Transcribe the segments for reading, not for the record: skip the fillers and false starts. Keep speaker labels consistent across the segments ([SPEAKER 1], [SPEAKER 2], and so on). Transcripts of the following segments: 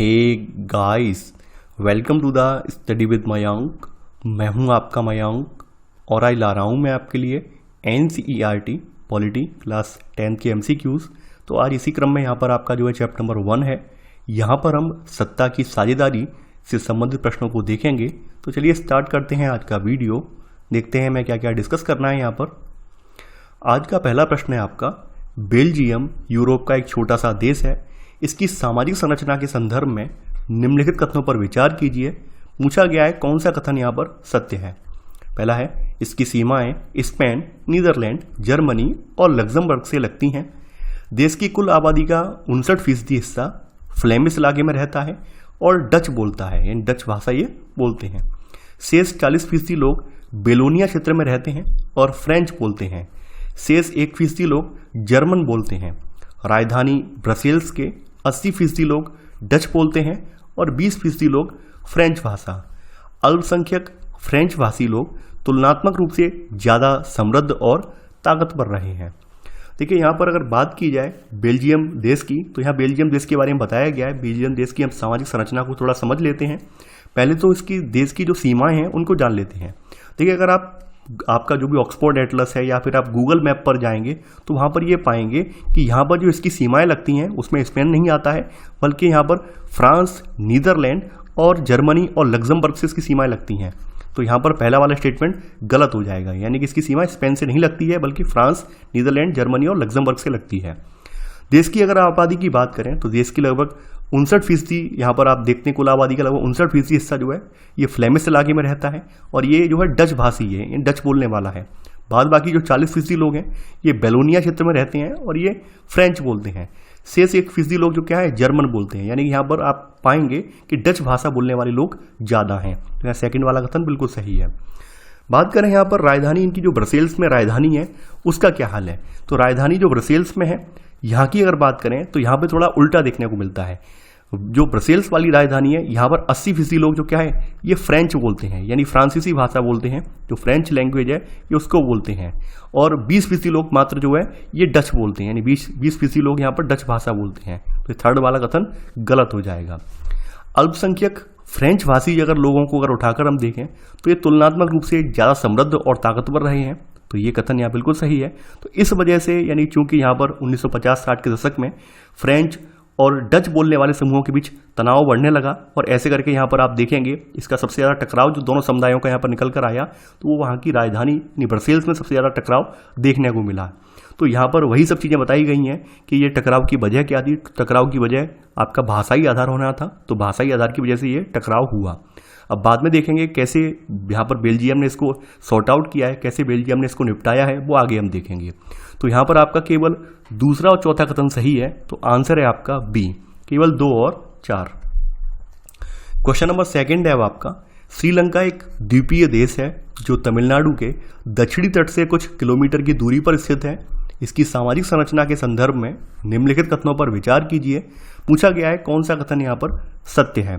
[SPEAKER 1] Hey guys, welcome to the study with Mayank. मैं हूं आपका मयंक और आज ला रहा हूं मैं आपके लिए NCERT पॉलिटी क्लास 10 के MCQs। तो आज इसी क्रम में यहाँ पर आपका जो है चैप्टर नंबर 1 है। यहाँ पर हम सत्ता की साझेदारी से संबंधित प्रश्नों को देखेंगे। तो चलिए स्टार्ट करते हैं आज का वीडियो। देखते हैं मैं क्या क्या डिस्कस करना है यहाँ पर। आज का पहला प्रश्न है आपका, बेल्जियम यूरोप का एक छोटा सा देश है। इसकी सामाजिक संरचना के संदर्भ में निम्नलिखित कथनों पर विचार कीजिए। पूछा गया है कौन सा कथन यहाँ पर सत्य है। पहला है, इसकी सीमाएं स्पेन, नीदरलैंड, जर्मनी और लग्जमबर्ग से लगती हैं। देश की कुल आबादी का 59% हिस्सा फ्लेमिश इलाके में रहता है और डच बोलता है, यानी डच भाषा ये बोलते हैं। शेष 40% लोग बेलोनिया क्षेत्र में रहते हैं और फ्रेंच बोलते हैं। शेष 1% लोग जर्मन बोलते हैं। राजधानी ब्रसेल्स के 80% लोग डच बोलते हैं और 20% लोग फ्रेंच भाषा। अल्पसंख्यक फ्रेंच भाषी लोग तुलनात्मक रूप से ज़्यादा समृद्ध और ताकतवर रहे हैं। देखिए यहाँ पर अगर बात की जाए बेल्जियम देश की, तो यहाँ बेल्जियम देश के बारे में बताया गया है। बेल्जियम देश की हम सामाजिक संरचना को थोड़ा समझ लेते हैं। पहले तो इसकी देश की जो सीमाएं हैं उनको जान लेते हैं। देखिए अगर आपका जो भी ऑक्सफोर्ड एटलस है या फिर आप गूगल मैप पर जाएंगे तो वहाँ पर ये पाएंगे कि यहाँ पर जो इसकी सीमाएं लगती हैं उसमें स्पेन नहीं आता है, बल्कि यहाँ पर फ्रांस, नीदरलैंड और जर्मनी और लग्जमबर्ग से इसकी सीमाएं लगती हैं। तो यहाँ पर पहला वाला स्टेटमेंट गलत हो जाएगा, यानी कि इसकी सीमा स्पेन से नहीं लगती है बल्कि फ्रांस, नीदरलैंड, जर्मनी और लग्जमबर्ग से लगती है। देश की अगर आबादी की बात करें तो देश की लगभग 59%, यहाँ पर आप देखते हैं कुल आबादी का लगभग 59% हिस्सा जो है ये फ्लेमिश इलाके में रहता है और ये जो है डच भाषी है, ये डच बोलने वाला है। बाद बाकी जो 40% लोग हैं ये बेलोनिया क्षेत्र में रहते हैं और ये फ्रेंच बोलते हैं। शेष 1% लोग जो क्या है जर्मन बोलते हैं, यानी कि यहाँ पर आप पाएंगे कि डच भाषा बोलने वाले लोग ज़्यादा हैं। तो यहाँ सेकेंड वाला कथन बिल्कुल सही है। बात करें यहाँ पर राजधानी इनकी जो ब्रसेल्स में राजधानी है उसका क्या हाल है। तो राजधानी जो ब्रसेल्स में है यहाँ की अगर बात करें तो यहाँ पे थोड़ा उल्टा देखने को मिलता है। जो ब्रसेल्स वाली राजधानी है यहाँ पर 80% लोग जो क्या है ये फ्रेंच बोलते हैं, यानी फ्रांसीसी भाषा बोलते हैं। जो फ्रेंच लैंग्वेज है ये उसको बोलते हैं। और 20% लोग मात्र जो है ये डच बोलते हैं, यानी 20% लोग यहाँ पर डच भाषा बोलते हैं। तो थर्ड वाला कथन गलत हो जाएगा। अल्पसंख्यक फ्रेंच भाषी अगर लोगों को अगर उठाकर हम देखें तो ये तुलनात्मक रूप से ज़्यादा समृद्ध और ताकतवर रहे हैं। तो ये कथन यहाँ बिल्कुल सही है। तो इस वजह से यानी चूंकि यहाँ पर 1950-60 के दशक में फ्रेंच और डच बोलने वाले समूहों के बीच तनाव बढ़ने लगा और ऐसे करके यहाँ पर आप देखेंगे इसका सबसे ज़्यादा टकराव जो दोनों समुदायों का यहाँ पर निकल कर आया तो वो वहाँ की राजधानी ब्रसेल्स में सबसे ज़्यादा टकराव देखने को मिला। तो यहाँ पर वही सब चीज़ें बताई गई हैं कि ये टकराव की वजह क्या थी। टकराव की वजह आपका भाषाई आधार होना था, तो भाषाई आधार की वजह से ये टकराव हुआ। अब बाद में देखेंगे कैसे यहाँ पर बेल्जियम ने इसको सॉर्ट आउट किया है, कैसे बेल्जियम ने इसको निपटाया है, वो आगे हम देखेंगे। तो यहाँ पर आपका केवल दूसरा और चौथा कथन सही है, तो आंसर है आपका बी, केवल 2 और 4। क्वेश्चन नंबर 2 है अब आपका, श्रीलंका एक द्वीपीय देश है जो तमिलनाडु के दक्षिणी तट से कुछ किलोमीटर की दूरी पर स्थित है। इसकी सामाजिक संरचना के संदर्भ में निम्नलिखित कथनों पर विचार कीजिए। पूछा गया है कौन सा कथन यहाँ पर सत्य है।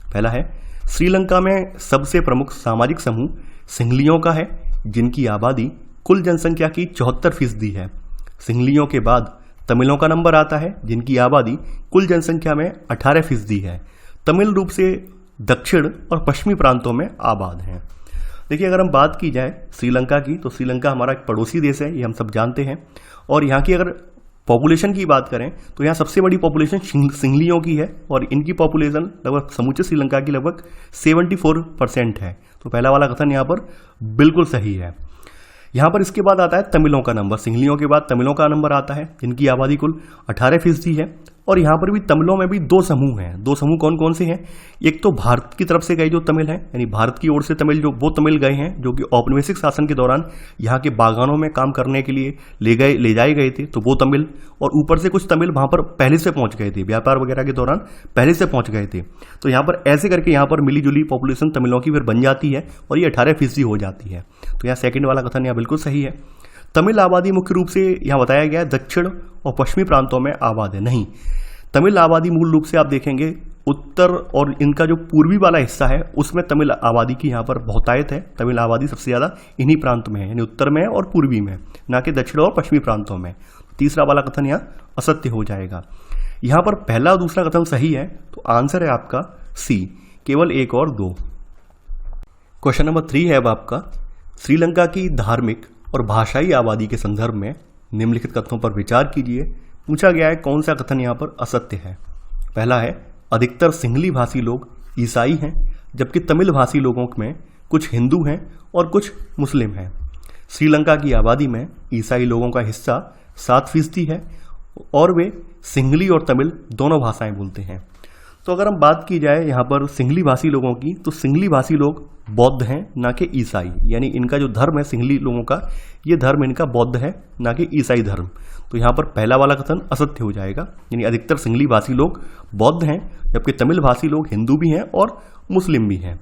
[SPEAKER 1] पहला है, श्रीलंका में सबसे प्रमुख सामाजिक समूह सिंहलियों का है जिनकी आबादी कुल जनसंख्या की 74% है। सिंहलियों के बाद तमिलों का नंबर आता है जिनकी आबादी कुल जनसंख्या में 18% है। तमिल रूप से दक्षिण और पश्चिमी प्रांतों में आबाद हैं। देखिए अगर हम बात की जाए श्रीलंका की तो श्रीलंका हमारा एक पड़ोसी देश है, ये हम सब जानते हैं। और यहाँ की अगर पॉपुलेशन की बात करें तो यहाँ सबसे बड़ी पॉपुलेशन सिंहलियों की है और इनकी पॉपुलेशन लगभग समूचे श्रीलंका की लगभग 74% है। तो पहला वाला कथन यहाँ पर बिल्कुल सही है। यहाँ पर इसके बाद आता है तमिलों का नंबर। सिंहलियों के बाद तमिलों का नंबर आता है जिनकी आबादी कुल 18% है। और यहाँ पर भी तमिलों में भी 2 समूह हैं। 2 समूह कौन कौन से हैं? एक तो भारत की तरफ से गए जो तमिल हैं, यानी भारत की ओर से तमिल जो वो तमिल गए हैं जो कि औपनिवेशिक शासन के दौरान यहाँ के बागानों में काम करने के लिए ले जाए गए थे, तो वो तमिल। और ऊपर से कुछ तमिल वहाँ पर पहले से पहुँच गए थे, व्यापार वगैरह के दौरान पहले से पहुँच गए थे। तो यहाँ पर ऐसे करके यहाँ पर मिली जुली पॉपुलेशन तमिलों की फिर बन जाती है और ये 18% हो जाती है। तो यहाँ सेकेंड वाला कथन यहाँ बिल्कुल सही है। तमिल आबादी मुख्य रूप से यहाँ बताया गया है दक्षिण और पश्चिमी प्रांतों में आबाद है। नहीं, तमिल आबादी मूल रूप से आप देखेंगे उत्तर और इनका जो पूर्वी वाला हिस्सा है उसमें तमिल आबादी की यहाँ पर बहुतायत है। तमिल आबादी सबसे ज़्यादा इन्हीं प्रांत में है, यानी उत्तर में और पूर्वी में, ना कि दक्षिण और पश्चिमी प्रांतों में। तीसरा वाला कथन यहाँ असत्य हो जाएगा। यहाँ पर पहला और दूसरा कथन सही है, तो आंसर है आपका सी, केवल 1 और 2। क्वेश्चन नंबर 3 है अब आपका, श्रीलंका की धार्मिक और भाषाई आबादी के संदर्भ में निम्नलिखित कथनों पर विचार कीजिए। पूछा गया है कौन सा कथन यहाँ पर असत्य है। पहला है, अधिकतर सिंहली भाषी लोग ईसाई हैं, जबकि तमिल भाषी लोगों में कुछ हिंदू हैं और कुछ मुस्लिम हैं। श्रीलंका की आबादी में ईसाई लोगों का हिस्सा 7% है और वे सिंहली और तमिल दोनों भाषाएं बोलते हैं। तो अगर हम बात की जाए यहाँ पर सिंहली भाषी लोगों की, तो सिंहली भाषी लोग बौद्ध हैं, ना कि ईसाई। यानी इनका जो धर्म है सिंहली लोगों का, ये धर्म इनका बौद्ध है, ना कि ईसाई धर्म। तो यहाँ पर पहला वाला कथन असत्य हो जाएगा। यानी अधिकतर सिंहली भाषी लोग बौद्ध हैं, जबकि तमिल भाषी लोग हिंदू भी हैं और मुस्लिम भी हैं।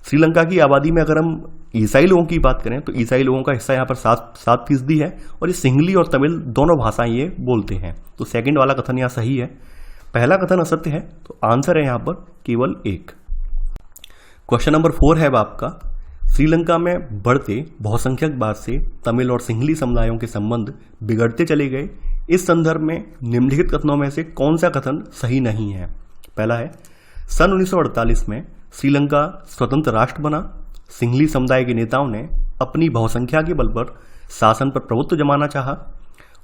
[SPEAKER 1] श्रीलंका की आबादी में अगर हम ईसाई लोगों की बात करें, तो ईसाई लोगों का हिस्सा यहाँ पर 7% है और ये सिंहली और तमिल दोनों भाषाएं ये बोलते हैं। तो सेकंड वाला कथन यहाँ सही है, पहला कथन असत्य है, तो आंसर है यहाँ पर केवल 1। क्वेश्चन नंबर 4 है अब आपका, श्रीलंका में बढ़ते बहुसंख्यकवाद से तमिल और सिंहली समुदायों के संबंध बिगड़ते चले गए। इस संदर्भ में निम्नलिखित कथनों में से कौन सा कथन सही नहीं है। पहला है, सन 1948 में श्रीलंका स्वतंत्र राष्ट्र बना। सिंहली समुदाय के नेताओं ने अपनी बहुसंख्या के बल पर शासन पर प्रभुत्व जमाना चाहा।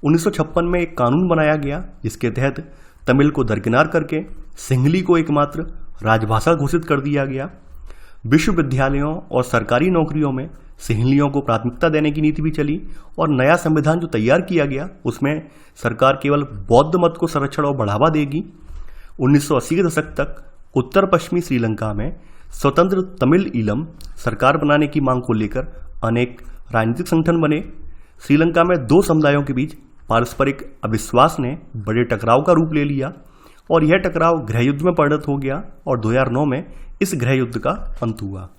[SPEAKER 1] 1956 में एक कानून बनाया गया जिसके तहत तमिल को दरकिनार करके सिंहली को एकमात्र राजभाषा घोषित कर दिया गया। विश्वविद्यालयों और सरकारी नौकरियों में सिंहलियों को प्राथमिकता देने की नीति भी चली और नया संविधान जो तैयार किया गया उसमें सरकार केवल बौद्ध मत को संरक्षण और बढ़ावा देगी। 1980 के दशक तक उत्तर पश्चिमी श्रीलंका में स्वतंत्र तमिल ईलम सरकार बनाने की मांग को लेकर अनेक राजनीतिक संगठन बने। श्रीलंका में दो समुदायों के बीच पारस्परिक अविश्वास ने बड़े टकराव का रूप ले लिया और यह टकराव गृह युद्ध में परिणत हो गया और 2009 में इस गृह युद्ध का अंत हुआ।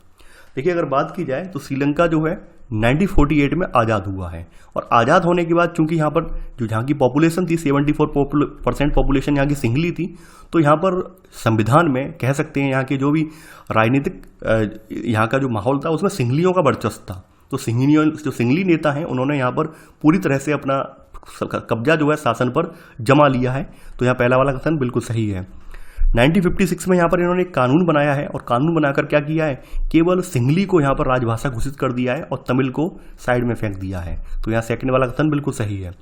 [SPEAKER 1] देखिए, अगर बात की जाए तो श्रीलंका जो है 1948 में आज़ाद हुआ है और आज़ाद होने के बाद चूंकि यहाँ पर जो यहाँ की पॉपुलेशन थी 74% पॉपुलेशन यहाँ की सिंहली थी, तो यहाँ पर संविधान में कह सकते हैं यहाँ के जो भी राजनीतिक यहाँ का जो माहौल था उसमें सिंहलियों का वर्चस्व था। तो जो सिंहली नेता हैं उन्होंने यहाँ पर पूरी तरह से अपना कब्जा जो है शासन पर जमा लिया है। तो यहाँ पहला वाला कथन बिल्कुल सही है। 1956 में यहाँ पर इन्होंने एक कानून बनाया है और कानून बनाकर क्या किया है, केवल सिंहली को यहाँ पर राजभाषा घोषित कर दिया है और तमिल को साइड में फेंक दिया है। तो यहाँ सेकंड वाला कथन बिल्कुल सही है।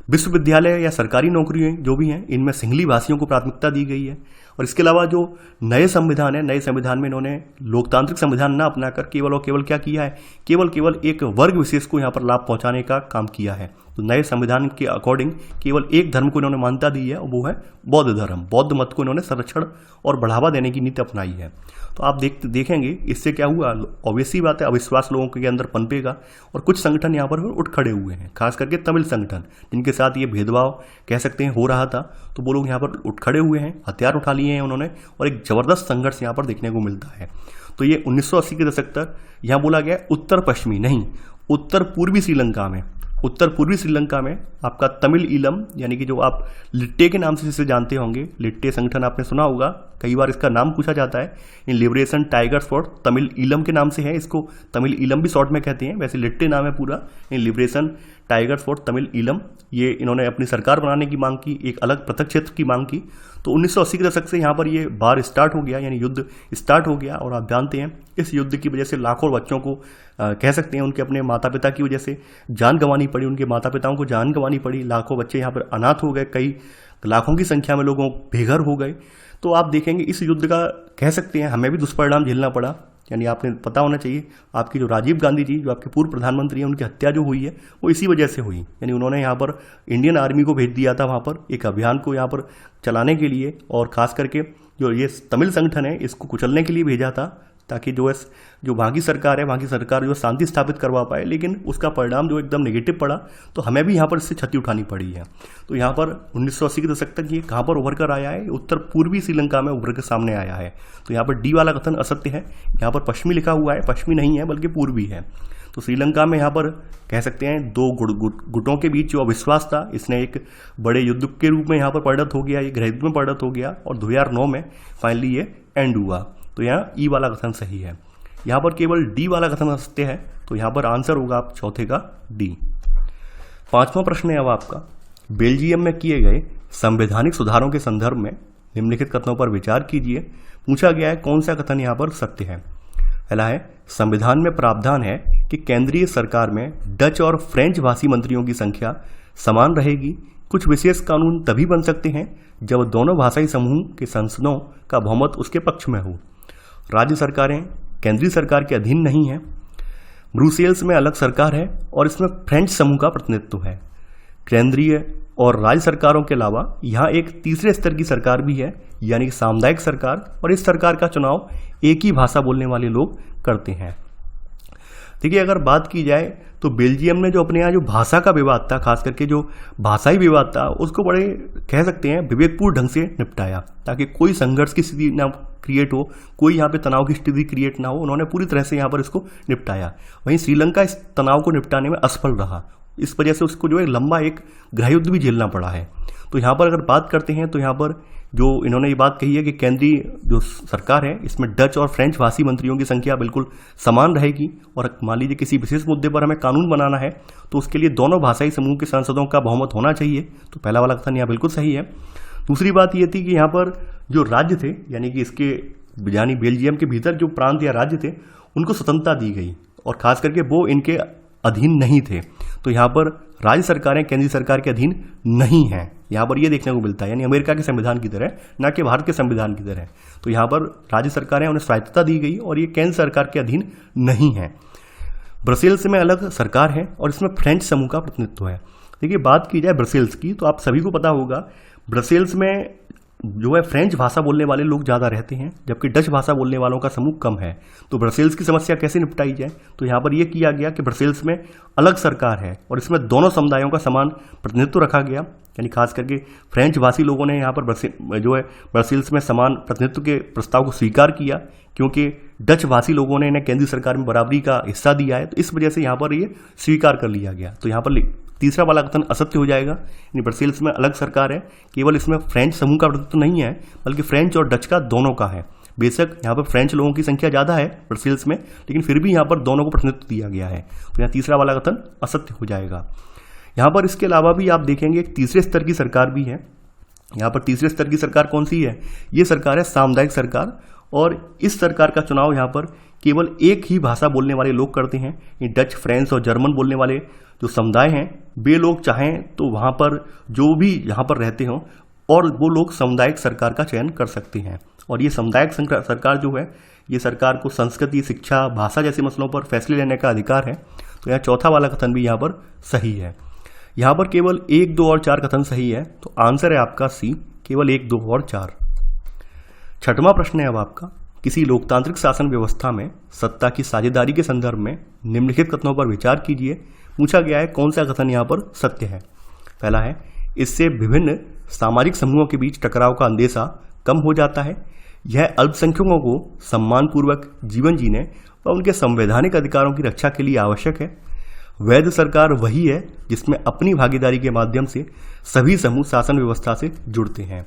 [SPEAKER 1] विश्वविद्यालय या सरकारी नौकरियां जो भी हैं इनमें सिंहली भाषियों को प्राथमिकता दी गई है। और इसके अलावा जो नए संविधान है, नए संविधान में इन्होंने लोकतांत्रिक संविधान न अपनाकर केवल और केवल क्या किया है, केवल एक वर्ग विशेष को यहाँ पर लाभ पहुंचाने का काम किया है। तो नए संविधान के अकॉर्डिंग केवल एक धर्म को इन्होंने मान्यता दी है और वो है बौद्ध धर्म। बौद्ध मत को इन्होंने संरक्षण और बढ़ावा देने की नीति अपनाई है। तो आप देखेंगे इससे क्या हुआ, ऑब्वियसली बात है अविश्वास लोगों के अंदर पनपेगा और कुछ संगठन यहाँ पर उठ खड़े हुए हैं, खास करके तमिल संगठन जिनके साथ ये भेदभाव कह सकते हैं हो रहा था। तो वो लोग यहाँ पर उठ खड़े हुए हैं, हथियार उठा लिए हैं उन्होंने और एक जबरदस्त संघर्ष यहाँ पर देखने को मिलता है। तो ये 1980 के दशक तक यहाँ बोला गया उत्तर पश्चिमी नहीं, उत्तर पूर्वी श्रीलंका में, उत्तर पूर्वी श्रीलंका में आपका तमिल ईलम यानी कि जो आप लिट्टे के नाम से जिसे जानते होंगे, लिट्टे संगठन आपने सुना होगा, कई बार इसका नाम पूछा जाता है। इन Liberation Tigers for Tamil Eelam के नाम से है, इसको तमिल ईलम भी शॉर्ट में कहते हैं, वैसे लिट्टे नाम है पूरा। इन Liberation Tigers for Tamil Eelam, ये इन्होंने अपनी सरकार बनाने की मांग की, एक अलग पृथक क्षेत्र की मांग की। तो 1980 के दशक से यहाँ पर ये बार स्टार्ट हो गया, यानी युद्ध स्टार्ट हो गया। और आप जानते हैं इस युद्ध की वजह से लाखों बच्चों को कह सकते हैं उनके अपने माता पिता की वजह से जान गंवानी पड़ी, उनके माता पिताओं को जान गंवानी पड़ी। लाखों बच्चे यहाँ पर अनाथ हो गए, कई लाखों की संख्या में लोगों बेघर हो गए। तो आप देखेंगे इस युद्ध का कह सकते हैं हमें भी दुष्परिणाम झेलना पड़ा। यानी आपने पता होना चाहिए आपकी जो राजीव गांधी जी जो आपके पूर्व प्रधानमंत्री हैं उनकी हत्या जो हुई है वो इसी वजह से हुई। यानी उन्होंने यहाँ पर इंडियन आर्मी को भेज दिया था वहाँ पर एक अभियान को यहाँ पर चलाने के लिए, और खास करके जो ये तमिल संगठन है इसको कुचलने के लिए भेजा था ताकि जो वहाँ की सरकार है, वहाँ की सरकार जो शांति स्थापित करवा पाए। लेकिन उसका परिणाम जो एकदम नेगेटिव पड़ा, तो हमें भी यहाँ पर इससे क्षति उठानी पड़ी है। तो यहाँ पर 1980 के दशक तक ये कहाँ पर उभर कर आया है, उत्तर पूर्वी श्रीलंका में उभर कर सामने आया है। तो यहाँ पर डी वाला कथन असत्य है, यहाँ पर पश्चिमी लिखा हुआ है, पश्चिमी नहीं है बल्कि पूर्वी है। तो श्रीलंका में यहाँ पर कह सकते हैं दो गुटों के बीच जो अविश्वास था इसने एक बड़े युद्ध के रूप में यहाँ पर परिणत हो गया, ये गृह युद्ध में परिणत हो गया और 2009 में फाइनली ये एंड हुआ। तो यहाँ ई वाला कथन सही है। यहाँ पर केवल डी वाला कथन असत्य है, तो यहाँ पर आंसर होगा आप चौथे का डी। पांचवा प्रश्न है अब आपका, बेल्जियम में किए गए संवैधानिक सुधारों के संदर्भ में निम्नलिखित कथनों पर विचार कीजिए। पूछा गया है कौन सा कथन यहाँ पर सत्य है। पहला है, संविधान में प्रावधान है कि केंद्रीय सरकार में डच और फ्रेंच भाषी मंत्रियों की संख्या समान रहेगी। कुछ विशेष कानून तभी बन सकते हैं जब दोनों भाषाई समूह के संसदों का बहुमत उसके पक्ष में हो। राज्य सरकारें केंद्रीय सरकार के अधीन नहीं हैं। ब्रुसेल्स में अलग सरकार है और इसमें फ्रेंच समूह का प्रतिनिधित्व है। केंद्रीय और राज्य सरकारों के अलावा यहाँ एक तीसरे स्तर की सरकार भी है, यानी कि सामुदायिक सरकार, और इस सरकार का चुनाव एक ही भाषा बोलने वाले लोग करते हैं। देखिए, अगर बात की जाए तो बेल्जियम ने जो अपने यहाँ जो भाषा का विवाद था, खास करके जो भाषाई विवाद था, उसको बड़े कह सकते हैं विवेकपूर्ण ढंग से निपटाया ताकि कोई संघर्ष की स्थिति ना क्रिएट हो, कोई यहाँ पे तनाव की स्थिति क्रिएट ना हो। उन्होंने पूरी तरह से यहाँ पर इसको निपटाया। वहीं श्रीलंका इस तनाव को निपटाने में असफल रहा। इस वजह से उसको जो है लंबा एक गृहयुद्ध भी झेलना पड़ा है। तो यहाँ पर अगर बात करते हैं तो यहाँ पर जो इन्होंने ये बात कही है कि केंद्रीय जो सरकार है इसमें डच और फ्रेंच भाषी मंत्रियों की संख्या बिल्कुल समान रहेगी। और मान लीजिए किसी विशेष मुद्दे पर हमें कानून बनाना है तो उसके लिए दोनों भाषाई समूह के सांसदों का बहुमत होना चाहिए। तो पहला वाला कथन यहाँ बिल्कुल सही है। दूसरी बात ये थी कि यहाँ पर जो राज्य थे, यानी बेल्जियम के भीतर जो प्रांत या राज्य थे, उनको स्वतंत्रता दी गई और खास करके वो इनके अधीन नहीं थे। तो यहाँ पर राज्य सरकारें केंद्रीय सरकार के अधीन नहीं हैं। यहाँ पर ये देखने को मिलता है, यानी अमेरिका के संविधान की तरह, न कि भारत के संविधान की तरह। तो यहाँ पर राज्य सरकारें उन्हें स्वायत्तता दी गई और ये केंद्र सरकार के अधीन नहीं है। ब्रसेल्स में अलग सरकार है और इसमें फ्रेंच समूह का प्रतिनिधित्व है। देखिए, बात की जाए ब्रसेल्स की तो आप सभी को पता होगा ब्रसेल्स में जो है फ्रेंच भाषा बोलने वाले लोग ज़्यादा रहते हैं, जबकि डच भाषा बोलने वालों का समूह कम है। तो ब्रसेल्स की समस्या कैसे निपटाई जाए, तो यहाँ पर यह किया गया कि ब्रसेल्स में अलग सरकार है और इसमें दोनों समुदायों का समान प्रतिनिधित्व रखा गया। यानी खास करके फ्रेंच भाषी लोगों ने यहाँ पर ब्रसेल्स में समान प्रतिनिधित्व के प्रस्ताव को स्वीकार किया, क्योंकि डच भाषी लोगों ने इन्हें केंद्रीय सरकार में बराबरी का हिस्सा दिया है। तो इस वजह से यहाँ पर ये स्वीकार कर लिया गया। तो यहाँ पर तीसरा वाला कथन असत्य हो जाएगा। यानी ब्रसेल्स में अलग सरकार है, केवल इसमें फ्रेंच समूह का प्रतिनिधित्व नहीं है, बल्कि फ्रेंच और डच का दोनों का है। बेशक यहाँ पर फ्रेंच लोगों की संख्या ज़्यादा है ब्रसेल्स में, लेकिन फिर भी यहाँ पर दोनों को प्रतिनिधित्व दिया गया है। तो यहाँ तीसरा वाला कथन असत्य हो जाएगा। यहाँ पर इसके अलावा भी आप देखेंगे एक तीसरे स्तर की सरकार भी है। यहाँ पर तीसरे स्तर की सरकार कौन सी है? ये सरकार है सामुदायिक सरकार, और इस सरकार का चुनाव यहाँ पर केवल एक ही भाषा बोलने वाले लोग करते हैं। ये डच, फ्रेंच और जर्मन बोलने वाले जो समुदाय हैं, वे लोग चाहें तो वहाँ पर जो भी यहाँ पर रहते हों और वो लोग सामुदायिक सरकार का चयन कर सकते हैं। और ये सामुदायिक सरकार जो है, ये सरकार को संस्कृति, शिक्षा, भाषा जैसे मसलों पर फैसले लेने का अधिकार है। तो यहाँ चौथा वाला कथन भी यहाँ पर सही है। यहाँ पर केवल 1, 2 और 4 कथन सही है। तो आंसर है आपका सी, केवल 1, 2 और 4। छठवां प्रश्न है अब आपका, किसी लोकतांत्रिक शासन व्यवस्था में सत्ता की साझेदारी के संदर्भ में निम्नलिखित कथनों पर विचार कीजिए। पूछा गया है कौन सा कथन यहाँ पर सत्य है। पहला है, इससे विभिन्न सामाजिक समूहों के बीच टकराव का अंदेशा कम हो जाता है। यह अल्पसंख्यकों को सम्मानपूर्वक जीवन जीने व उनके संवैधानिक अधिकारों की रक्षा के लिए आवश्यक है। वैध सरकार वही है जिसमें अपनी भागीदारी के माध्यम से सभी समूह शासन व्यवस्था से जुड़ते हैं।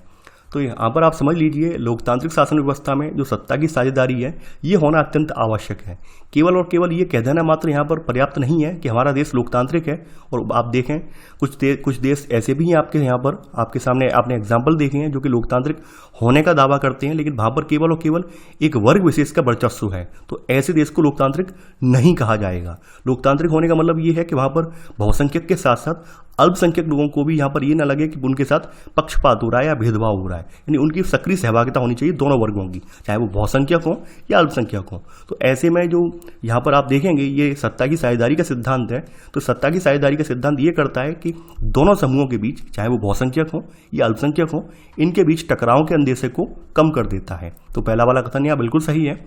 [SPEAKER 1] तो यहाँ पर आप समझ लीजिए, लोकतांत्रिक शासन व्यवस्था में जो सत्ता की साझेदारी है, ये होना अत्यंत आवश्यक है। केवल और केवल ये कह देना मात्र यहाँ पर पर्याप्त नहीं है कि हमारा देश लोकतांत्रिक है। और आप देखें कुछ देश ऐसे भी हैं आपके यहाँ पर, आपके सामने आपने एग्जाम्पल देखे हैं जो कि लोकतांत्रिक होने का दावा करते हैं, लेकिन वहाँ पर केवल और केवल एक वर्ग विशेष का वर्चस्व है। तो ऐसे देश को लोकतांत्रिक नहीं कहा जाएगा। लोकतांत्रिक होने का मतलब ये है कि वहाँ पर बहुसंख्यक के साथ साथ अल्पसंख्यक लोगों को भी यहाँ पर ये ना लगे कि उनके साथ पक्षपात हो रहा है या भेदभाव हो रहा है। यानी उनकी सक्रिय सहभागिता होनी चाहिए दोनों वर्गों की, चाहे वो बहुसंख्यक हो या अल्पसंख्यक हो। तो ऐसे में जो यहाँ पर आप देखेंगे ये सत्ता की साझेदारी का सिद्धांत है। तो सत्ता की साझेदारी का सिद्धांत ये करता है कि दोनों समूहों के बीच, चाहे वो बहुसंख्यक हो या अल्पसंख्यक हो, इनके बीच टकराव के अंदेशे को कम कर देता है। तो पहला वाला कथन यहाँ बिल्कुल सही है।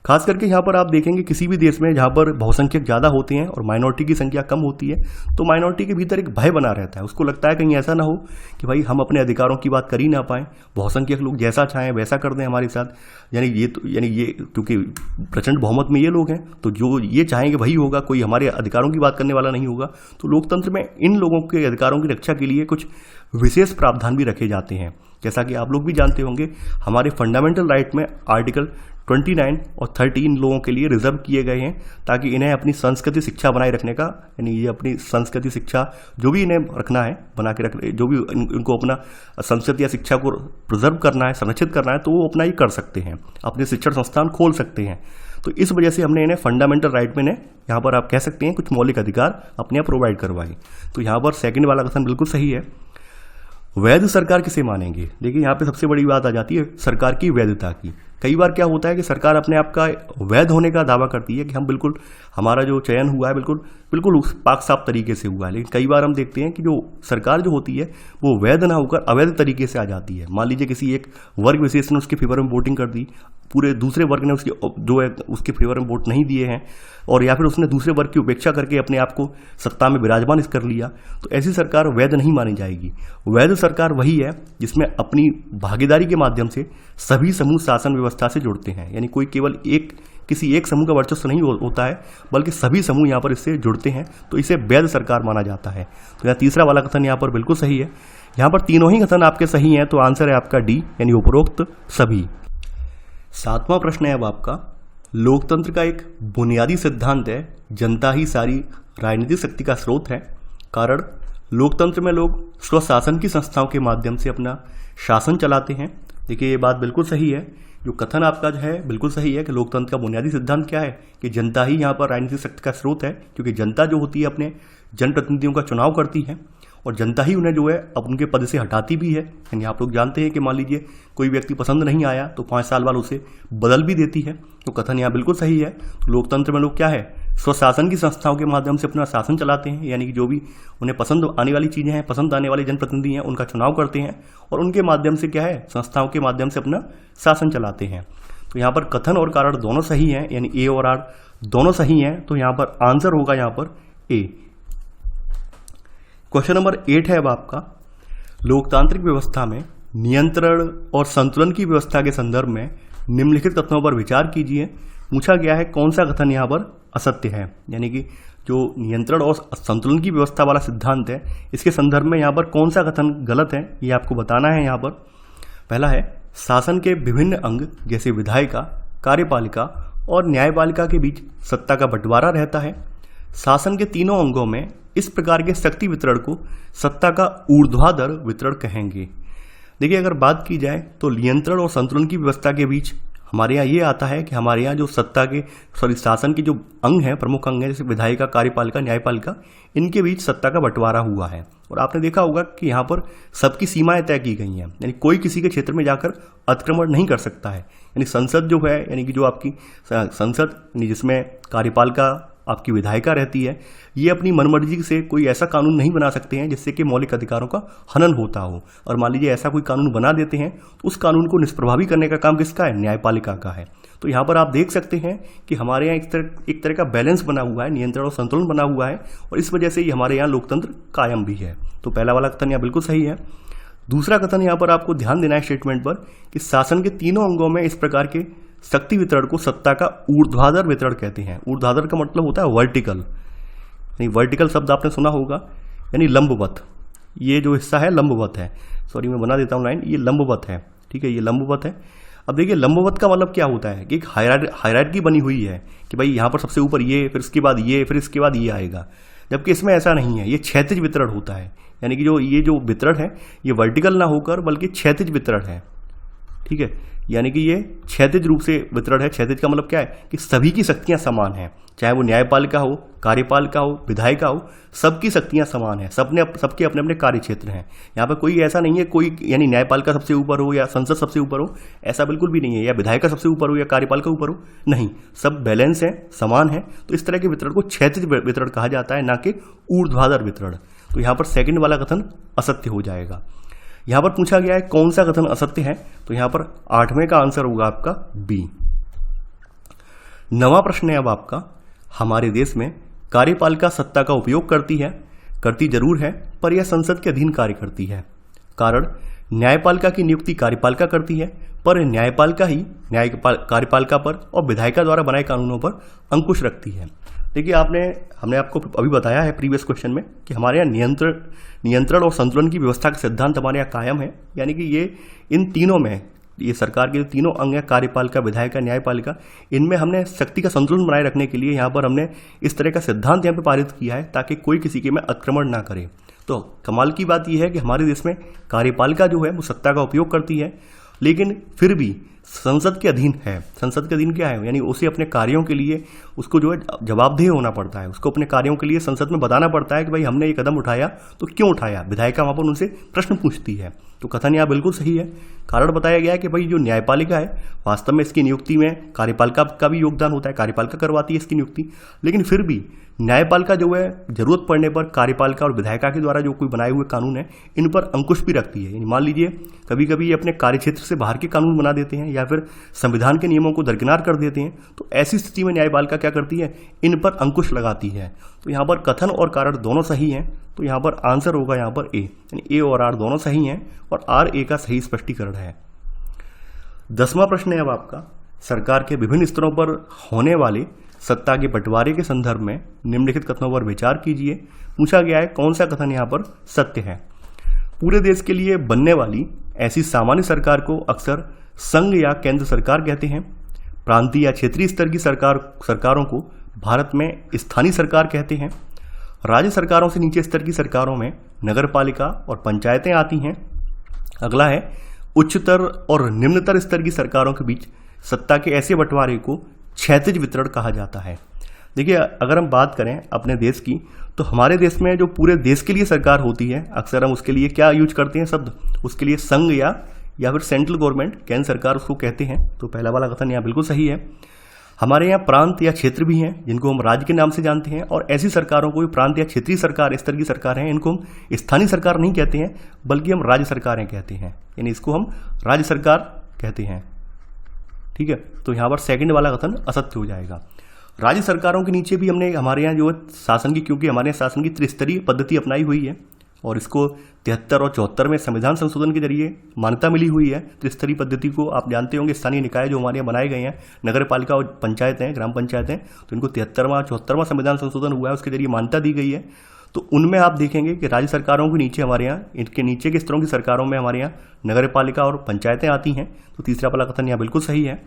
[SPEAKER 1] खास करके यहाँ पर आप देखेंगे किसी भी देश में जहाँ पर बहुसंख्यक ज़्यादा होते हैं और माइनॉरिटी की संख्या कम होती है, तो माइनॉरिटी के भीतर एक भय बना रहता है। उसको लगता है कहीं ऐसा ना हो कि भाई हम अपने अधिकारों की बात कर ही ना पाएं, बहुसंख्यक लोग जैसा चाहें वैसा कर दें हमारे साथ। यानी ये क्योंकि प्रचंड बहुमत में ये लोग हैं, तो जो ये चाहेंगे वही होगा, कोई हमारे अधिकारों की बात करने वाला नहीं होगा। तो लोकतंत्र में इन लोगों के अधिकारों की रक्षा के लिए कुछ विशेष प्रावधान भी रखे जाते हैं। जैसा कि आप लोग भी जानते होंगे, हमारे फंडामेंटल राइट में आर्टिकल 29 और 30 इन लोगों के लिए रिजर्व किए गए हैं, ताकि इन्हें अपनी संस्कृति शिक्षा बनाए रखने का, यानी ये अपनी संस्कृति शिक्षा जो भी इन्हें रखना है, बना के रख, जो भी इनको अपना संस्कृति या शिक्षा को प्रिजर्व करना है, संरक्षित करना है, तो वो अपना ही कर सकते हैं, अपने शिक्षण संस्थान खोल सकते हैं। तो इस वजह से हमने इन्हें फंडामेंटल राइट में यहाँ पर आप कह सकते हैं कुछ मौलिक अधिकार अपने आप प्रोवाइड करवाए। तो यहाँ पर सेकंड वाला कथन बिल्कुल सही है। वैध सरकार किसे मानेंगे? देखिए यहाँ पे सबसे बड़ी बात आ जाती है सरकार की वैधता की। कई बार क्या होता है कि सरकार अपने आप का वैध होने का दावा करती है कि हम बिल्कुल, हमारा जो चयन हुआ है बिल्कुल बिल्कुल पाक साफ तरीके से हुआ है, लेकिन कई बार हम देखते हैं कि जो सरकार जो होती है वो वैध ना होकर अवैध तरीके से आ जाती है। मान लीजिए किसी एक वर्ग विशेष ने उसके फेवर में वोटिंग कर दी, पूरे दूसरे वर्ग ने उसकी जो है उसके फेवर में वोट नहीं दिए हैं, और या फिर उसने दूसरे वर्ग की उपेक्षा करके अपने आप को सत्ता में विराजमान कर लिया, तो ऐसी सरकार वैध नहीं मानी जाएगी। वैध सरकार वही है जिसमें अपनी भागीदारी के माध्यम से सभी समूह शासन व्यवस्था से जुड़ते हैं, यानी कोई केवल किसी एक समूह का वर्चस्व नहीं होता है, बल्कि सभी समूह यहाँ पर इससे जुड़ते हैं, तो इसे वैध सरकार माना जाता है। तो यहाँ तीसरा वाला कथन यहाँ पर बिल्कुल सही है। यहाँ पर तीनों ही कथन आपके सही हैं, तो आंसर है आपका डी, यानी उपरोक्त सभी। सातवां प्रश्न है अब आपका, लोकतंत्र का एक बुनियादी सिद्धांत है जनता ही सारी राजनीतिक शक्ति का स्रोत है। कारण, लोकतंत्र में लोग स्वशासन की संस्थाओं के माध्यम से अपना शासन चलाते हैं। देखिए ये बात बिल्कुल सही है, जो कथन आपका जो है बिल्कुल सही है कि लोकतंत्र का बुनियादी सिद्धांत क्या है कि जनता ही यहाँ पर राजनीतिक शक्ति का स्रोत है, क्योंकि जनता जो होती है अपने जनप्रतिनिधियों का चुनाव करती है और जनता ही उन्हें जो है अब उनके पद से हटाती भी है। यानी आप लोग जानते हैं कि मान लीजिए कोई व्यक्ति पसंद नहीं आया तो 5 साल बाद उसे बदल भी देती है। तो कथन यहाँ बिल्कुल सही है। तो लोकतंत्र में लोग क्या है, स्वशासन की संस्थाओं के माध्यम से अपना शासन चलाते हैं, यानी कि जो भी उन्हें पसंद आने वाली चीज़ें हैं, पसंद आने वाले जनप्रतिनिधि हैं, उनका चुनाव करते हैं और उनके माध्यम से क्या है, संस्थाओं के माध्यम से अपना शासन चलाते हैं। तो यहाँ पर कथन और कारण दोनों सही हैं, यानी ए और आर दोनों सही हैं। तो यहाँ पर आंसर होगा यहाँ पर ए। क्वेश्चन नंबर 8 है अब आपका, लोकतांत्रिक व्यवस्था में नियंत्रण और संतुलन की व्यवस्था के संदर्भ में निम्नलिखित कथनों पर विचार कीजिए। पूछा गया है कौन सा कथन यहाँ पर असत्य है, यानी कि जो नियंत्रण और संतुलन की व्यवस्था वाला सिद्धांत है इसके संदर्भ में यहाँ पर कौन सा कथन गलत है, ये आपको बताना है। यहाँ पर पहला है, शासन के विभिन्न अंग जैसे विधायिका, कार्यपालिका और न्यायपालिका के बीच सत्ता का बंटवारा रहता है। शासन के तीनों अंगों में इस प्रकार के शक्ति वितरण को सत्ता का ऊर्ध्वाधर वितरण कहेंगे। देखिए अगर बात की जाए तो नियंत्रण और संतुलन की व्यवस्था के बीच हमारे यहाँ ये आता है कि हमारे यहाँ जो शासन के जो अंग हैं, प्रमुख अंग हैं, जैसे विधायिका, कार्यपालिका, न्यायपालिका, इनके बीच सत्ता का बंटवारा हुआ है। और आपने देखा होगा कि यहाँ पर सबकी सीमाएं तय की गई हैं, यानी कोई किसी के क्षेत्र में जाकर अतिक्रमण नहीं कर सकता है। यानी संसद जो है, यानी कि जो आपकी संसद जिसमें कार्यपालिका आपकी विधायिका रहती है, ये अपनी मनमर्जी से कोई ऐसा कानून नहीं बना सकते हैं जिससे कि मौलिक अधिकारों का हनन होता हो। और मान लीजिए ऐसा कोई कानून बना देते हैं तो उस कानून को निष्प्रभावी करने का काम किसका है, न्यायपालिका का है। तो यहाँ पर आप देख सकते हैं कि हमारे यहाँ एक तरह का बैलेंस बना हुआ है, नियंत्रण और संतुलन बना हुआ है, और इस वजह से ही हमारे यहाँ लोकतंत्र कायम भी है। तो पहला वाला कथन यहाँ बिल्कुल सही है। दूसरा कथन यहाँ पर आपको ध्यान देना है स्टेटमेंट पर कि शासन के तीनों अंगों में इस प्रकार के शक्ति वितरण को सत्ता का ऊर्ध्वाधर वितरण कहते हैं। ऊर्ध्वाधर का मतलब होता है वर्टिकल, यानी वर्टिकल शब्द आपने सुना होगा, यानी लंबवत। ये जो हिस्सा है लंबवत है, सॉरी मैं बना देता हूँ लाइन, ये लंबवत है, ठीक है, ये लंबवत है। अब देखिए लंबवत का मतलब क्या होता है कि एक हायरार्की बनी हुई है कि भाई यहाँ पर सबसे ऊपर ये, फिर इसके बाद ये, फिर इसके बाद ये आएगा, जबकि इसमें ऐसा नहीं है, ये क्षैतिज वितरण होता है। यानी कि ये जो वितरण है ये वर्टिकल ना होकर बल्कि क्षैतिज वितरण है, ठीक है, यानी कि ये क्षैतिज रूप से वितरण है। क्षैतिज का मतलब क्या है कि सभी की शक्तियां समान हैं, चाहे वो न्यायपालिका हो, कार्यपालिका हो, विधायिका हो, सबकी शक्तियां समान हैं, सबके अपने अपने कार्य क्षेत्र हैं। यहाँ पर कोई ऐसा नहीं है कोई, यानी न्यायपालिका सबसे ऊपर हो या संसद सबसे ऊपर हो, ऐसा बिल्कुल भी नहीं है, या विधायिका सबसे ऊपर हो या कार्यपालिका ऊपर हो, नहीं, सब बैलेंस है, समान है। तो इस तरह के वितरण को क्षैतिज वितरण कहा जाता है, ना कि ऊर्ध्वाधर वितरण। तो यहाँ पर सेकंड वाला कथन असत्य हो जाएगा। यहाँ पर पूछा गया है कौन सा कथन असत्य है, तो यहाँ पर 8वें का आंसर होगा आपका बी। 9वां प्रश्न है अब आपका, हमारे देश में कार्यपालिका सत्ता का उपयोग करती जरूर है, पर यह संसद के अधीन कार्य करती है। कारण, न्यायपालिका की नियुक्ति कार्यपालिका करती है, पर न्यायपालिका ही कार्यपालिका पर और विधायिका द्वारा बनाए कानूनों पर अंकुश रखती है। देखिए हमने आपको अभी बताया है प्रीवियस क्वेश्चन में कि हमारे यहाँ नियंत्रण और संतुलन की व्यवस्था का सिद्धांत हमारे यहाँ कायम है। यानी कि ये इन तीनों में, ये सरकार के तीनों अंग हैं, कार्यपालिका, विधायिका, न्यायपालिका, इनमें हमने शक्ति का संतुलन बनाए रखने के लिए यहाँ पर हमने इस तरह का सिद्धांत यहाँ पे पारित किया है ताकि कोई किसी के में आक्रमण ना करे। तो कमाल की बात यह है कि हमारे देश में कार्यपालिका जो है वो सत्ता का उपयोग करती है, लेकिन फिर भी संसद के अधीन है। संसद के अधीन क्या है, यानी उसे अपने कार्यों के लिए उसको जो है जवाबदेह होना पड़ता है। उसको अपने कार्यों के लिए संसद में बताना पड़ता है कि भाई हमने ये कदम उठाया तो क्यों उठाया। विधायिका वहाँ पर उनसे प्रश्न पूछती है। तो कथन यहाँ बिल्कुल सही है। कारण बताया गया है कि भाई जो न्यायपालिका है वास्तव में इसकी नियुक्ति में कार्यपालिका का भी योगदान होता है, कार्यपालिका करवाती है इसकी नियुक्ति, लेकिन फिर भी न्यायपालिका जो है जरूरत पड़ने पर कार्यपालिका और विधायिका के द्वारा जो कोई बनाए हुए कानून है इन पर अंकुश भी रखती है। मान लीजिए कभी कभी ये अपने कार्यक्षेत्र से बाहर के कानून बना देते हैं या फिर संविधान के नियमों को दरकिनार कर देते हैं, तो ऐसी स्थिति में न्यायपालिका क्या करती है, इन पर अंकुश लगाती है। तो यहाँ पर कथन और कारण दोनों सही हैं, तो यहाँ पर आंसर होगा यहाँ पर ए, यानी ए और आर दोनों सही हैं और आर ए का सही स्पष्टीकरण है। 10वां प्रश्न है अब आपका, सरकार के विभिन्न स्तरों पर होने वाले सत्ता के बंटवारे के संदर्भ में निम्नलिखित कथनों पर विचार कीजिए। पूछा गया है कौन सा कथन यहाँ पर सत्य है। पूरे देश के लिए बनने वाली ऐसी सामान्य सरकार को अक्सर संघ या केंद्र सरकार कहते हैं। प्रांतीय या क्षेत्रीय स्तर की सरकारों को भारत में स्थानीय सरकार कहते हैं। राज्य सरकारों से नीचे स्तर की सरकारों में नगरपालिका और पंचायतें आती हैं। अगला है उच्चतर और निम्नतर स्तर की सरकारों के बीच सत्ता के ऐसे बंटवारे को क्षैतिज वितरण कहा जाता है। देखिए अगर हम बात करें अपने देश की, तो हमारे देश में जो पूरे देश के लिए सरकार होती है अक्सर हम उसके लिए क्या यूज करते हैं शब्द, उसके लिए संघ या फिर सेंट्रल गवर्नमेंट, केंद्र सरकार उसको कहते हैं। तो पहला वाला कथन यहाँ बिल्कुल सही है। हमारे यहाँ प्रांत या क्षेत्र भी हैं जिनको हम राज्य के नाम से जानते हैं, और ऐसी सरकारों को भी प्रांत या क्षेत्रीय सरकार, इस तरह की सरकार हैं, इनको हम स्थानीय सरकार नहीं कहते हैं बल्कि हम राज्य सरकारें कहते हैं, यानी इसको हम राज्य सरकार कहते हैं। ठीक है, तो यहाँ पर सेकंड वाला कथन असत्य हो जाएगा। राज्य सरकारों के नीचे भी हमने हमारे यहाँ जो शासन की, क्योंकि हमारे यहाँ शासन की त्रिस्तरीय पद्धति अपनाई हुई है और इसको 73 और 74 में संविधान संशोधन के जरिए मान्यता मिली हुई है। त्रिस्तरीय पद्धति को आप जानते होंगे, स्थानीय निकाय जो हमारे यहाँ बनाए गए हैं, नगर पालिका और पंचायतें, ग्राम पंचायतें, तो इनको 73वां 74वां संविधान संशोधन हुआ है, उसके जरिए मान्यता दी गई है। तो उनमें आप देखेंगे कि राज्य सरकारों के नीचे हमारे यहाँ, इनके नीचे के स्तरों की सरकारों में हमारे यहाँ नगर पालिका और पंचायतें आती हैं। तो तीसरा वाला कथन यहाँ बिल्कुल सही है।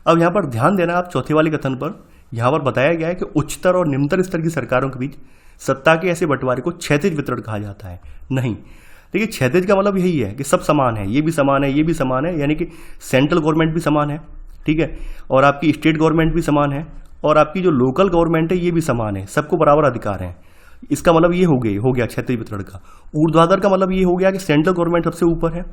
[SPEAKER 1] अब यहाँ पर ध्यान देना आप चौथे वाले कथन पर, यहाँ पर बताया गया है कि उच्चतर और निम्नतर स्तर की सरकारों के बीच सत्ता के ऐसे बंटवारे को क्षैतिज वितरण कहा जाता है। नहीं, देखिए क्षैतिज का मतलब यही है कि सब समान है, ये भी समान है, ये भी समान है, यानी कि सेंट्रल गवर्नमेंट भी समान है, ठीक है, और आपकी स्टेट गवर्नमेंट भी समान है, और आपकी जो लोकल गवर्नमेंट है ये भी समान है, सबको बराबर अधिकार है। इसका मतलब ये हो गया क्षैतिज वितरण का। ऊर्ध्वाधर का मतलब ये हो गया कि सेंट्रल गवर्नमेंट सबसे ऊपर है,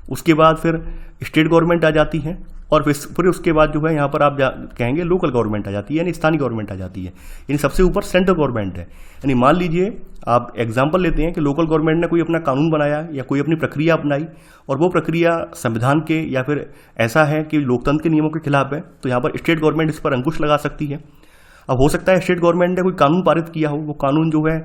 [SPEAKER 1] उसके बाद फिर स्टेट गवर्नमेंट आ जाती है, और फिर उसके बाद जो है यहाँ पर आप कहेंगे लोकल गवर्नमेंट आ जाती है, यानी स्थानीय गवर्नमेंट आ जाती है, यानी सबसे ऊपर सेंट्रल गवर्नमेंट है। यानी मान लीजिए आप एग्जाम्पल लेते हैं कि लोकल गवर्नमेंट ने कोई अपना कानून बनाया या कोई अपनी प्रक्रिया अपनाई, और वो प्रक्रिया संविधान के या फिर ऐसा है कि लोकतंत्र के नियमों के खिलाफ है, तो यहाँ पर स्टेट गवर्नमेंट इस पर अंकुश लगा सकती है। अब हो सकता है स्टेट गवर्नमेंट ने कोई कानून पारित किया हो, वो कानून जो है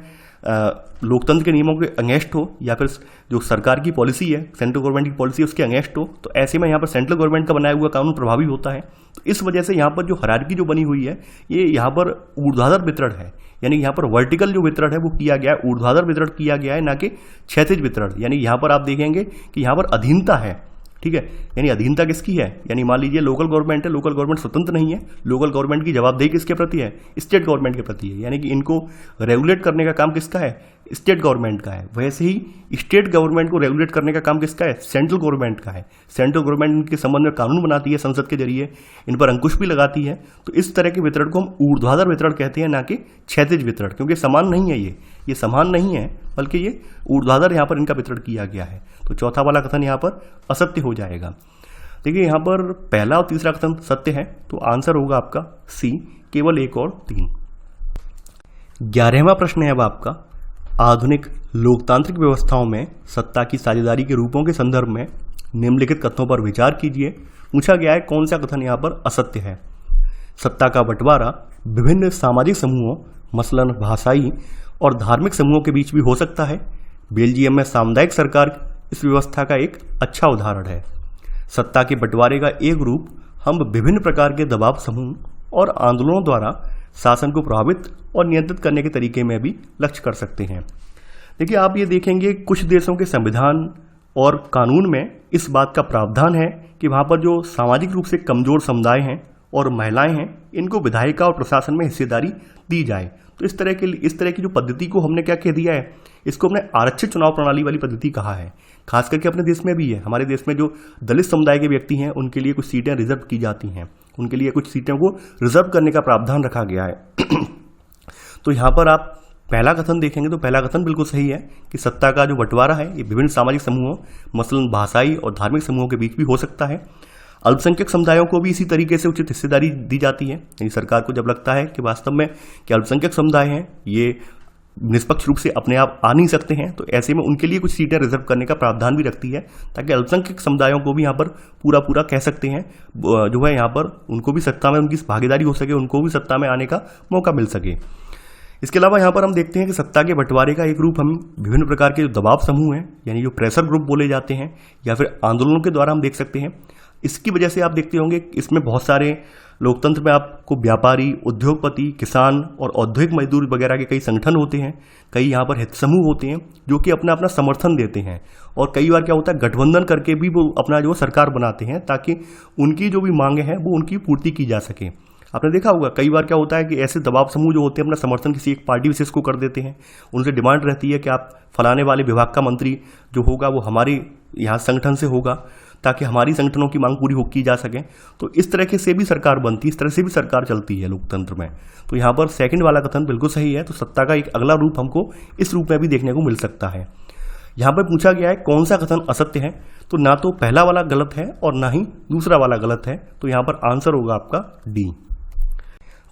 [SPEAKER 1] लोकतंत्र के नियमों के अगेंस्ट हो, या फिर जो सरकार की पॉलिसी है, सेंट्रल गवर्नमेंट की पॉलिसी है, उसके अगेंस्ट हो, तो ऐसे में यहाँ पर सेंट्रल गवर्नमेंट का बनाया हुआ कानून प्रभावी होता है। तो इस वजह से यहाँ पर जो हायरार्की जो बनी हुई है, ये यहाँ पर ऊर्ध्वाधर वितरण है, यानी यहाँ पर वर्टिकल जो वितरण है वो किया गया है, ऊर्ध्वाधर वितरण किया गया है, ना कि क्षैतिज वितरण। यानी यहाँ पर आप देखेंगे कि यहाँ पर अधीनता है, ठीक है, यानी अधीनता किसकी है, यानी मान लीजिए लोकल गवर्नमेंट है, लोकल गवर्नमेंट स्वतंत्र नहीं है, लोकल गवर्नमेंट की जवाबदेही किसके प्रति है, स्टेट गवर्नमेंट के प्रति है, यानी कि इनको रेगुलेट करने का काम किसका है, स्टेट गवर्नमेंट का है। वैसे ही स्टेट गवर्नमेंट को रेगुलेट करने का काम किसका है, सेंट्रल गवर्नमेंट का है। सेंट्रल गवर्नमेंट इनके संबंध में कानून बनाती है संसद के जरिए, इन पर अंकुश भी लगाती है। तो इस तरह के वितरण को हम ऊर्ध्वाधर वितरण कहते हैं, ना कि क्षैतिज वितरण, क्योंकि समान नहीं है, ये समान नहीं है, बल्कि ये ऊर्ध्वाधर यहाँ पर इनका वितरण किया गया है। तो चौथा वाला कथन यहाँ पर असत्य हो जाएगा। देखिए यहाँ पर पहला और तीसरा कथन सत्य है, तो आंसर होगा आपका सी, केवल 1 और 3। 11वां प्रश्न है अब आपका, आधुनिक लोकतांत्रिक व्यवस्थाओं में सत्ता की साझेदारी के रूपों के संदर्भ में निम्नलिखित कथनों पर विचार कीजिए। पूछा गया है कौन सा कथन यहाँ पर असत्य है। सत्ता का बंटवारा विभिन्न सामाजिक समूहों, मसलन भाषाई और धार्मिक समूहों के बीच भी हो सकता है। बेल्जियम में सामुदायिक सरकार इस व्यवस्था का एक अच्छा उदाहरण है। सत्ता के बंटवारे का एक रूप हम विभिन्न प्रकार के दबाव समूह और आंदोलनों द्वारा शासन को प्रभावित और नियंत्रित करने के तरीके में भी लक्ष्य कर सकते हैं। देखिए, आप ये देखेंगे कुछ देशों के संविधान और कानून में इस बात का प्रावधान है कि वहाँ पर जो सामाजिक रूप से कमजोर समुदाय हैं और महिलाएं हैं, इनको विधायिका और प्रशासन में हिस्सेदारी दी जाए। तो इस तरह की जो पद्धति को हमने क्या कह दिया है, इसको हमने आरक्षित चुनाव प्रणाली वाली पद्धति कहा है। खास करके अपने देश में भी है। हमारे देश में जो दलित समुदाय के व्यक्ति हैं, उनके लिए कुछ सीटें रिजर्व की जाती हैं, उनके लिए कुछ सीटों को रिजर्व करने का प्रावधान रखा गया है। तो यहाँ पर आप पहला कथन देखेंगे तो पहला कथन बिल्कुल सही है कि सत्ता का जो बंटवारा है ये विभिन्न सामाजिक समूहों, मसलन भाषाई और धार्मिक समूहों के बीच भी हो सकता है। अल्पसंख्यक समुदायों को भी इसी तरीके से उचित हिस्सेदारी दी जाती है। यानी सरकार को जब लगता है कि वास्तव में कि अल्पसंख्यक समुदाय हैं, ये निष्पक्ष रूप से अपने आप आ नहीं सकते हैं, तो ऐसे में उनके लिए कुछ सीटें रिजर्व करने का प्रावधान भी रखती है, ताकि अल्पसंख्यक समुदायों को भी यहाँ पर पूरा कह सकते हैं जो है, यहाँ पर उनको भी सत्ता में उनकी भागीदारी हो सके, उनको भी सत्ता में आने का मौका मिल सके। इसके अलावा यहाँ पर हम देखते हैं कि सत्ता के बंटवारे का एक रूप हम विभिन्न प्रकार के जो दबाव समूह हैं, यानी जो प्रेशर ग्रुप बोले जाते हैं, या फिर आंदोलनों के द्वारा हम देख सकते हैं। इसकी वजह से आप देखते होंगे इसमें बहुत सारे लोकतंत्र में आपको व्यापारी, उद्योगपति, किसान और औद्योगिक मजदूर वगैरह के कई संगठन होते हैं, कई यहाँ पर हित समूह होते हैं जो कि अपना अपना समर्थन देते हैं। और कई बार क्या होता है, गठबंधन करके भी वो अपना जो सरकार बनाते हैं, ताकि उनकी जो भी मांगे हैं वो उनकी पूर्ति की जा सके। आपने देखा होगा कई बार क्या होता है कि ऐसे दबाव समूह जो होते हैं अपना समर्थन किसी एक पार्टी विशेष को कर देते हैं। उनसे डिमांड रहती है कि आप फलाने वाले विभाग का मंत्री जो होगा वो हमारे यहाँ संगठन से होगा, ताकि हमारी संगठनों की मांग पूरी की जा सके। तो इस तरह से भी सरकार बनती है, इस तरह से भी सरकार चलती है लोकतंत्र में। तो यहाँ पर सेकंड वाला कथन बिल्कुल सही है। तो सत्ता का एक अगला रूप हमको इस रूप में भी देखने को मिल सकता है। यहाँ पर पूछा गया है कौन सा कथन असत्य है, तो ना तो पहला वाला गलत है और ना ही दूसरा वाला गलत है। तो यहाँ पर आंसर होगा आपका डी।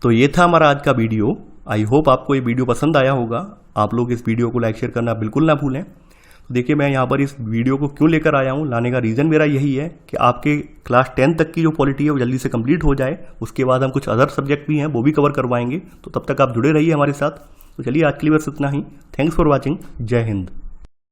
[SPEAKER 1] तो ये था हमारा आज का वीडियो। आई होप आपको ये वीडियो पसंद आया होगा। आप लोग इस वीडियो को लाइक शेयर करना बिल्कुल ना भूलें। तो देखिए, मैं यहाँ पर इस वीडियो को क्यों लेकर आया हूँ, लाने का रीज़न मेरा यही है कि आपके क्लास 10 तक की जो पॉलिटी है वो जल्दी से कंप्लीट हो जाए। उसके बाद हम कुछ अदर सब्जेक्ट भी हैं वो भी कवर करवाएंगे। तो तब तक आप जुड़े रहिए हमारे साथ। तो चलिए, आज के लिए बस इतना ही। Thanks for watching. जय हिंद।